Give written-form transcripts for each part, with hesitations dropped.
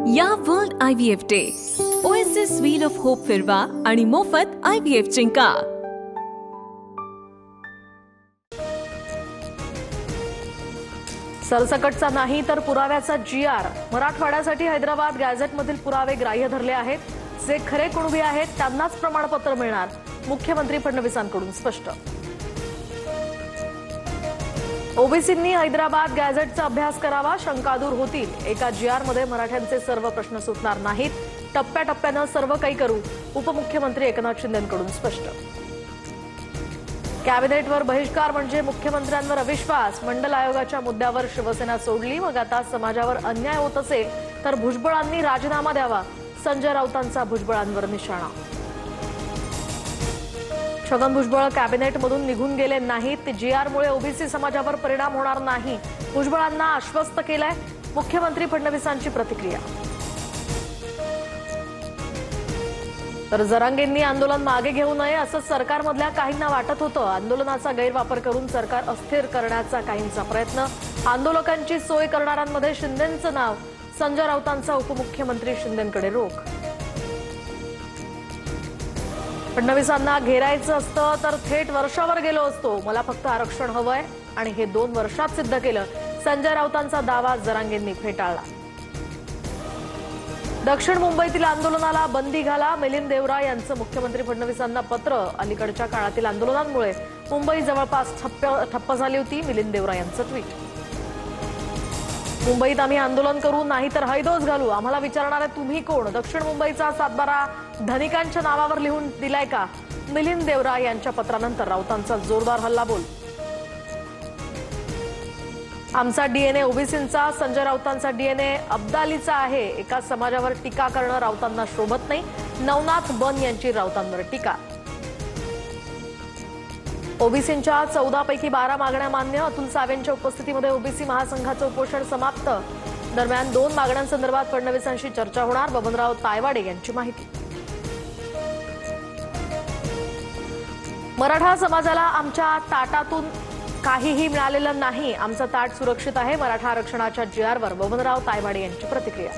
या world IVF day oasis wheel of hope फिरवा आणि मोफत IVF जिंका। सरसकटचा नाही तर पुराव्याचा GR। मराठवाड्यासाठी हैदराबाद गॅझेटमधील पुरावे ग्राह्य धरले आहेत। जे खरे कुणबी आहेत त्यांनाच प्रमाणपत्र मिळणार, मुख्यमंत्री फडणवीसांकडून स्पष्ट। ओबीसींनी हैदराबाद गॅझेटचा अभ्यास करावा, शंका दूर होतील। एका GR मध्ये मराठ्यांचे सर्व प्रश्न सुटणार नाहीत, टप्प्याटप्प्याने सर्व काही करू, उपमुख्यमंत्री एकनाथ शिंदेंकडून स्पष्ट। कॅबिनेटवर बहिष्कार म्हणजे मुख्यमंत्र्यांवर अविश्वास। मंडल आयोगाच्या मुद्द्यावर शिवसेना सोडली, मग आता समाजावर अन्याय होत असेल तर भुजबळांनी राजीनामा द्यावा, संजय राऊतांचा भुजबळांवर निशाणा। छगन भुजबळ कॅबिनेटमधून निघून गेले नाहीत, GR मुळे ओबीसी समाजावर परिणाम होणार नाही, भुजबळांना आश्वस्त केलंय, मुख्यमंत्री फडणवीसांची प्रतिक्रिया। तर जरांगेंनी आंदोलन मागे घेऊ नये असं सरकारमधल्या काहींना वाटत होतं। आंदोलनाचा गैरवापर करून सरकार अस्थिर करण्याचा काहींचा प्रयत्न, आंदोलकांची सोय करणाऱ्यांमध्ये शिंदेंचं नाव, संजय राऊतांचा उपमुख्यमंत्री शिंदेंकडे रोख। फडणवीसांना घेरायचं असतं तर थेट वर्षावर गेलो असतो, मला फक्त आरक्षण हवंय आणि हे 2 वर्षात सिद्ध केलं, संजय राऊतांचा दावा जरांगेंनी फेटाळला। दक्षिण मुंबईतील आंदोलनाला बंदी घाला, मिलिंद देवरा यांचं मुख्यमंत्री फडणवीसांना पत्र। अलीकडच्या काळातील आंदोलनांमुळे मुंबई जवळपास ठप्प झाली होती, मिलिंद देवरा यांचं ट्विट। मुंबईत आम्ही आंदोलन करू नाही तर हैदोस घालू, आम्हाला विचारणारे तुम्ही कोण? दक्षिण मुंबईचा सातबारा धनिकांच्या नावावर लिहून दिलाय का? मिलिंद देवरा यांच्या पत्रानंतर राऊतांचा जोरदार हल्लाबोल। आमचा DNA ओबीसींचा, संजय राऊतांचा DNA अब्दालीचा आहे। एका समाजावर टीका करणं राऊतांना शोभत नाही, नवनाथ बन यांची राऊतांवर टीका। ओबीसींच्या 14 पैकी 12 मागण्या मान्य, अतुल सावेंच्या उपस्थितीमध्ये ओबीसी महासंघाचं उपोषण समाप्त। दरम्यान 2 मागण्यांसंदर्भात फडणवीसांशी चर्चा होणार, बबनराव तायवाडे यांची माहिती। मराठा समाजाला आमच्या ताटातून काहीही मिळालेलं नाही, आमचं ताट सुरक्षित आहे, मराठा आरक्षणाच्या GRवर बबनराव तायवाडे यांची प्रतिक्रिया।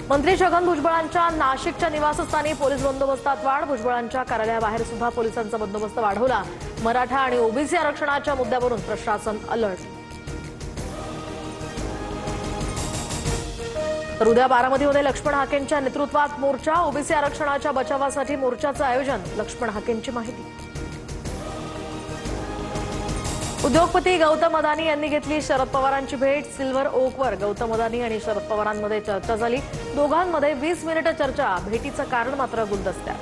मंत्री छगन भुजबळांच्या नाशिकच्या निवासस्थानी पोलीस बंदोबस्तात वाढ, भुजबळांच्या कार्यालयाबाहेर सुद्धा पोलिसांचा बंदोबस्त वाढवला। मराठा आणि ओबीसी आरक्षणाच्या मुद्द्यावरून प्रशासन अलर्ट। तर उद्या बारामतीमध्ये लक्ष्मण हाकेंच्या नेतृत्वात मोर्चा, ओबीसी आरक्षणाच्या बचावासाठी मोर्चाचं आयोजन, लक्ष्मण हाकेंची माहिती। उद्योगपती गौतम अदानी यांनी घेतली शरद पवारांची भेट, सिल्व्हर ओकवर गौतम अदानी आणि शरद पवारांमध्ये चर्चा झाली, दोघांमध्ये 20 मिनिटं चर्चा, भेटीचं कारण मात्र गुलदस्त्यात।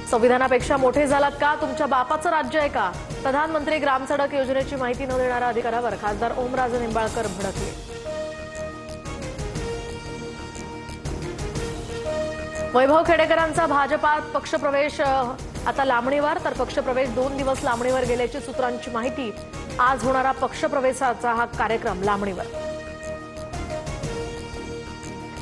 संविधानापेक्षा मोठे झालात का? तुमच्या बापाचं राज्य आहे का? प्रधानमंत्री ग्रामसडक योजनेची माहिती न देणाऱ्या अधिकाऱ्यावर खासदार ओमराजे निंबाळकर भडकले। वैभव खेडेकरांचा भाजपात पक्षप्रवेश आता लांबणीवर, तर पक्षप्रवेश 2 दिवस लांबणीवर गेल्याची सूत्रांची माहिती। आज होणारा पक्षप्रवेशाचा हा कार्यक्रम लांबणीवर।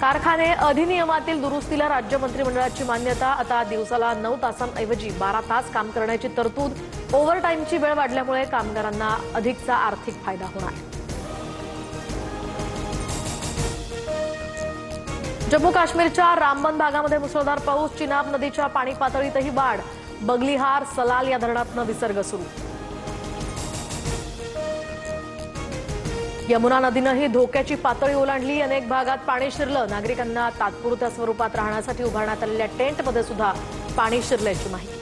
कारखाने अधिनियमातील दुरुस्तीला राज्य मंत्रिमंडळाची मान्यता, आता दिवसाला 9 तासांऐवजी 12 तास काम करण्याची तरतूद, ओव्हरटाईमची वेळ वाढल्यामुळे कामगारांना अधिकचा आर्थिक फायदा होणार। जम्मू काश्मीरच्या रामबन भागामध्ये मुसळधार पाऊस, चिनाब नदीच्या पाणी पातळीतही वाढ, बगलिहार सलाल या धरणातनं विसर्ग सुरू। यमुना नदीनंही धोक्याची पातळी ओलांडली, अनेक भागात पाणी शिरलं, नागरिकांना तात्पुरत्या स्वरूपात राहण्यासाठी उभारण्यात आलेल्या टेंटमध्ये सुद्धा पाणी शिरल्याची माहिती।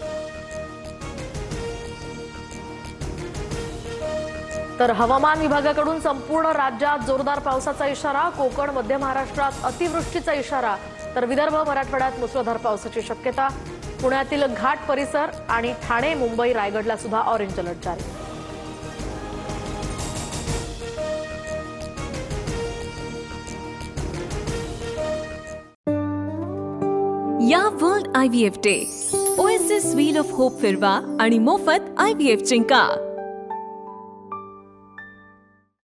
तर हवामान विभागाकडून संपूर्ण राज्यात जोरदार पावसाचा इशारा, कोकण मध्य महाराष्ट्रात अतिवृष्टीचा इशारा, तर विदर्भ मराठवाड्यात मुसळधार पावसाची शक्यता। पुण्यातील घाट परिसर आणि ठाणे, मुंबई, रायगडला सुद्धा ऑरेंज अलर्ट जारी। या world IVF day oasis wheel of hope फिरवा आणि मोफत IVF जिंका।